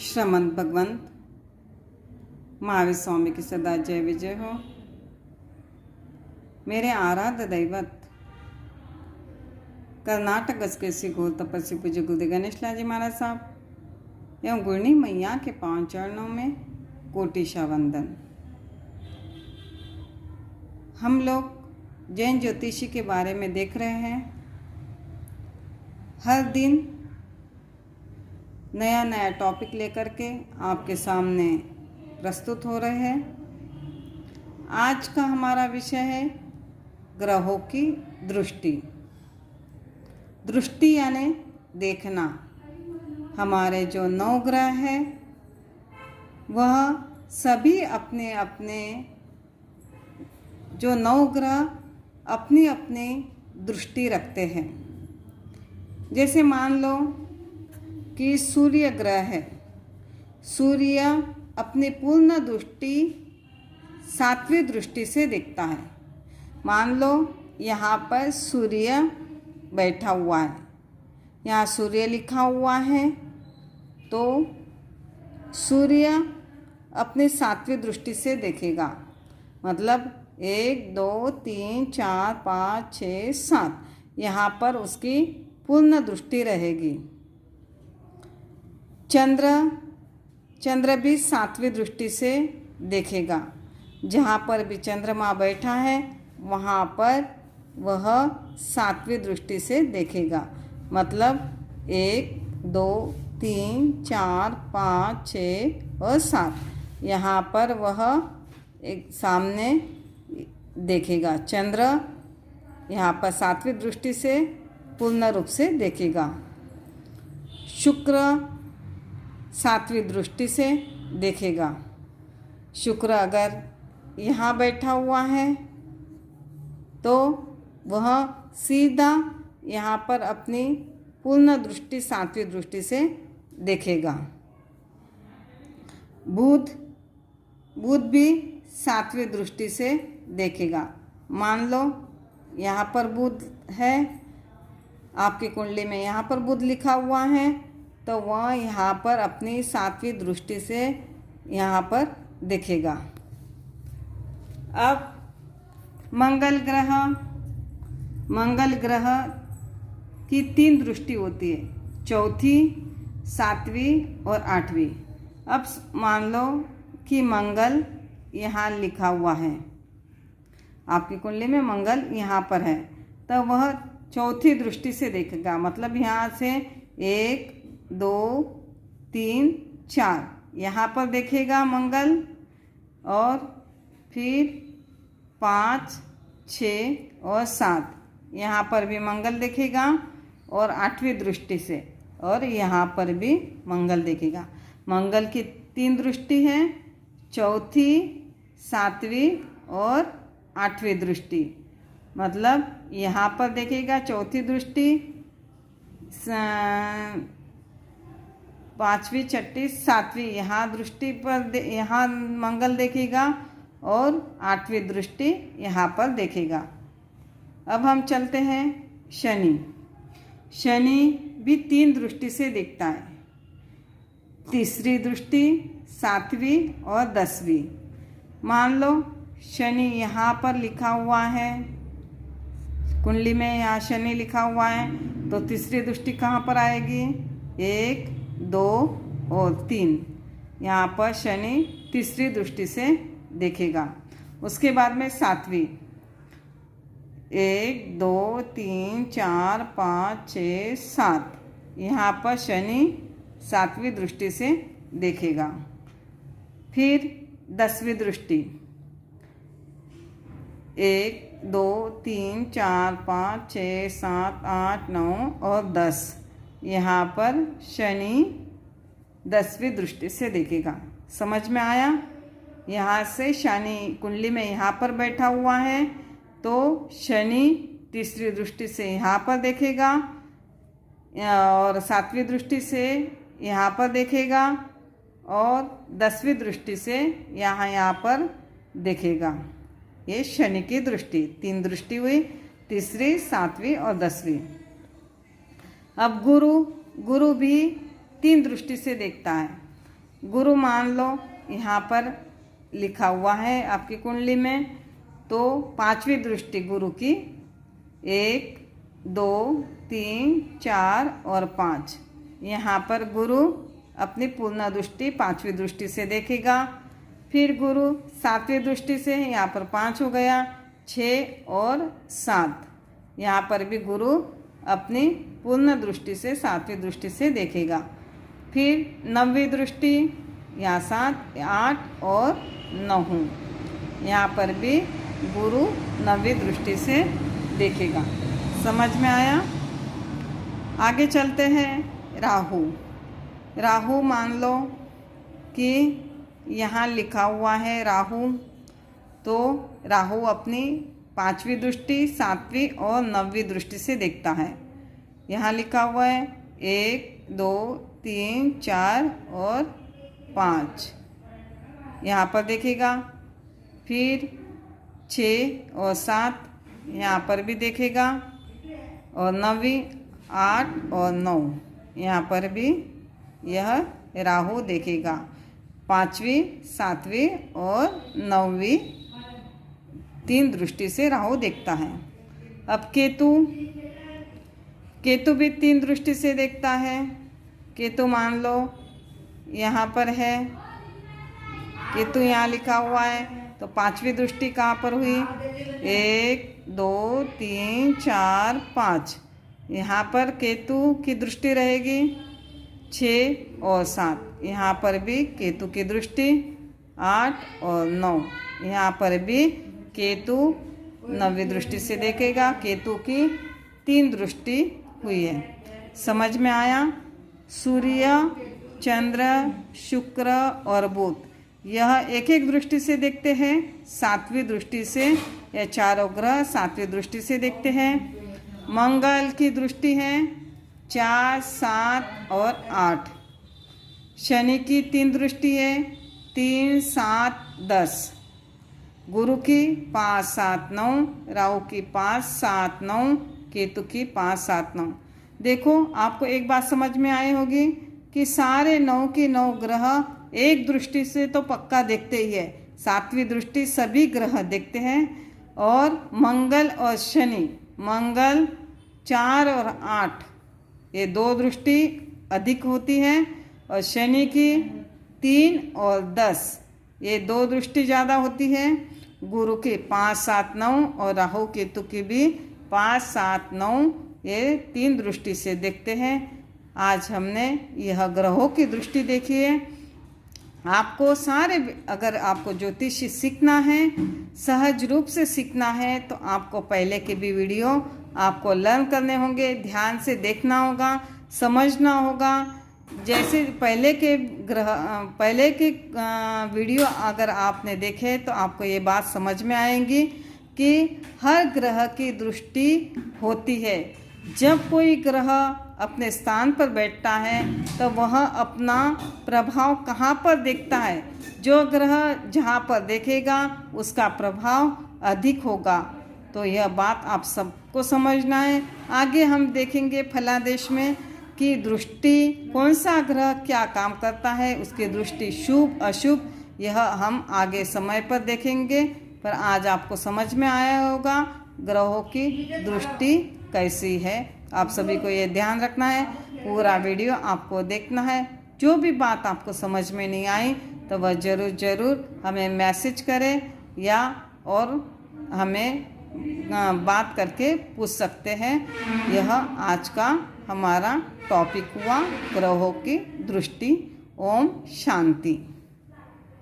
श्रीमद् भगवंत महावीर स्वामी की सदा जय विजय हो। मेरे आराध्य दैवत कर्नाटक के श्री घोर तपस्वी पूज्य गुरुदेव गणेश लाल जी महाराज साहब एवं गुरनी मैया के पांव चरणों में कोटिशा वंदन। हम लोग जैन ज्योतिषी के बारे में देख रहे हैं। हर दिन नया नया टॉपिक लेकर के आपके सामने प्रस्तुत हो रहे हैं। आज का हमारा विषय है ग्रहों की दृष्टि। दृष्टि यानी देखना। हमारे जो 9 ग्रह हैं वह सभी अपने अपने जो 9 ग्रह अपनी अपनी दृष्टि रखते हैं। जैसे मान लो कि सूर्य ग्रह है। सूर्य अपनी पूर्ण दृष्टि 7वीं दृष्टि से दिखता है। मान लो यहाँ पर सूर्य बैठा हुआ है, यहाँ सूर्य लिखा हुआ है, तो सूर्य अपनी 7वीं दृष्टि से देखेगा। मतलब 1 2 3 4 5 6 7 यहाँ पर उसकी पूर्ण दृष्टि रहेगी। चंद्र भी 7वीं दृष्टि से देखेगा। जहाँ पर भी चंद्रमा बैठा है वहाँ पर वह 7वीं दृष्टि से देखेगा। मतलब 1 2 3 4 5 6 और 7 यहाँ पर वह एक सामने देखेगा। चंद्र यहाँ पर 7वीं दृष्टि से पूर्ण रूप से देखेगा। शुक्र 7वीं दृष्टि से देखेगा। शुक्र अगर यहाँ बैठा हुआ है तो वह सीधा यहाँ पर अपनी पूर्ण दृष्टि 7वीं दृष्टि से देखेगा। बुध भी 7वीं दृष्टि से देखेगा। मान लो यहाँ पर बुध है, आपकी कुंडली में यहाँ पर बुध लिखा हुआ है, तो वह यहाँ पर अपनी 7वीं दृष्टि से यहाँ पर देखेगा। अब मंगल ग्रह की 3 दृष्टि होती है, 4थी, 7वीं और 8वीं। अब मान लो कि मंगल यहाँ लिखा हुआ है, आपकी कुंडली में मंगल यहाँ पर है, तो वह 4थी दृष्टि से देखेगा। मतलब यहाँ से 1 2 3 4 यहाँ पर देखेगा मंगल, और फिर 5 6 और 7 यहाँ पर भी मंगल देखेगा, और 8वीं दृष्टि से, और यहाँ पर भी मंगल देखेगा। मंगल की 3 दृष्टि है, 4थी, 7वीं और 8वीं दृष्टि। मतलब यहाँ पर देखेगा 4थी दृष्टि, 5वीं 6वीं 7वीं यहाँ दृष्टि पर यहाँ मंगल देखेगा, और 8वीं दृष्टि यहाँ पर देखेगा। अब हम चलते हैं शनि भी 3 दृष्टि से दिखता है। तीसरी दृष्टि, 7वीं और 10वीं। मान लो शनि यहाँ पर लिखा हुआ है, कुंडली में यहाँ शनि लिखा हुआ है, तो तीसरी दृष्टि कहाँ पर आएगी? 1 2 और 3 यहाँ पर शनि तीसरी दृष्टि से देखेगा। उसके बाद में 7वीं, 1 2 3 4 5 6 7 यहाँ पर शनि 7वीं दृष्टि से देखेगा। फिर 10वीं दृष्टि, 1 2 3 4 5 6 7 8 9 और 10 यहाँ पर शनि 10वीं दृष्टि से देखेगा। समझ में आया? यहाँ से शनि कुंडली में यहाँ पर बैठा हुआ है, तो शनि तीसरी दृष्टि से यहाँ पर देखेगा, और 7वीं दृष्टि से यहाँ पर देखेगा, और 10वीं दृष्टि से यहाँ पर देखेगा। ये शनि की दृष्टि, 3 दृष्टि हुई, तीसरी, 7वीं और 10वीं। अब गुरु भी 3 दृष्टि से देखता है। गुरु मान लो यहाँ पर लिखा हुआ है आपकी कुंडली में, तो पांचवी दृष्टि गुरु की 1, 2, 3, 4 और 5। यहाँ पर गुरु अपनी पूर्ण दृष्टि पांचवी दृष्टि से देखेगा। फिर गुरु सातवीं दृष्टि से, यहाँ पर 5 हो गया, 6 और 7। यहाँ पर भी गुरु अपनी पूर्ण दृष्टि से सातवीं दृष्टि से देखेगा। फिर नौवीं दृष्टि, यहाँ 7, 8 और 9। यहाँ पर भी गुरु नौवीं दृष्टि से देखेगा। समझ में आया? आगे चलते हैं। राहु। राहु मान लो कि यहाँ लिखा हुआ है राहु, तो राहु अपनी पांचवी दृष्टि, सातवीं और नौवीं दृष्टि से देखता है। यहाँ लिखा हुआ है 1, 2, 3, 4 और 5। यहाँ पर देखेगा। फिर 6 और 7 यहाँ पर भी देखेगा, और 9वीं 8 और 9 यहाँ पर भी यह राहु देखेगा। 5वीं 7वीं और 9वीं 3 दृष्टि से राहु देखता है। अब केतु। केतु भी 3 दृष्टि से देखता है। केतु मान लो यहाँ पर है, केतु यहाँ लिखा हुआ है, तो पांचवी दृष्टि कहाँ पर हुई? 1, 2, 3, 4, 5। यहाँ पर केतु की दृष्टि रहेगी 6 और 7। यहाँ पर भी केतु की दृष्टि 8 और 9। यहाँ पर भी केतु नौवीं दृष्टि से देखेगा। केतु की 3 दृष्टि हुई है। समझ में आया? सूर्य, चंद्र, शुक्र और बुध यह एक एक दृष्टि से देखते हैं। सातवीं दृष्टि से यह चारों ग्रह सातवीं दृष्टि से देखते हैं। मंगल की दृष्टि है 4, 7 और 8। शनि की 3 दृष्टि है 3, 7, 10। गुरु की 5, 7, 9। राहु की 5, 7, 9। केतु की 5, 7, 9। देखो, आपको एक बात समझ में आई होगी कि सारे 9 के 9 ग्रह एक दृष्टि से तो पक्का देखते ही है। सातवीं दृष्टि सभी ग्रह देखते हैं। और मंगल और शनि, मंगल 4 और 8 ये 2 दृष्टि अधिक होती है, और शनि की 3 और 10 ये 2 दृष्टि ज़्यादा होती है। गुरु के 5, 7, 9 और राहु केतु की भी 5, 7, 9 ये 3 दृष्टि से देखते हैं। आज हमने यह ग्रहों की दृष्टि देखी है। आपको सारे, अगर आपको ज्योतिष सीखना है, सहज रूप से सीखना है, तो आपको पहले के भी वीडियो आपको लर्न करने होंगे, ध्यान से देखना होगा, समझना होगा। जैसे पहले के वीडियो अगर आपने देखे तो आपको ये बात समझ में आएगी कि हर ग्रह की दृष्टि होती है। जब कोई ग्रह अपने स्थान पर बैठता है तो वह अपना प्रभाव कहाँ पर देखता है? जो ग्रह जहाँ पर देखेगा उसका प्रभाव अधिक होगा। तो यह बात आप सबको समझना है। आगे हम देखेंगे फलादेश में कि दृष्टि कौन सा ग्रह क्या काम करता है, उसकी दृष्टि शुभ अशुभ, यह हम आगे समय पर देखेंगे। पर आज आपको समझ में आया होगा ग्रहों की दृष्टि कैसी है। आप सभी को ये ध्यान रखना है, पूरा वीडियो आपको देखना है। जो भी बात आपको समझ में नहीं आई तो वह ज़रूर हमें मैसेज करें या और हमें बात करके पूछ सकते हैं। यह आज का हमारा टॉपिक हुआ ग्रहों की दृष्टि। ओम शांति।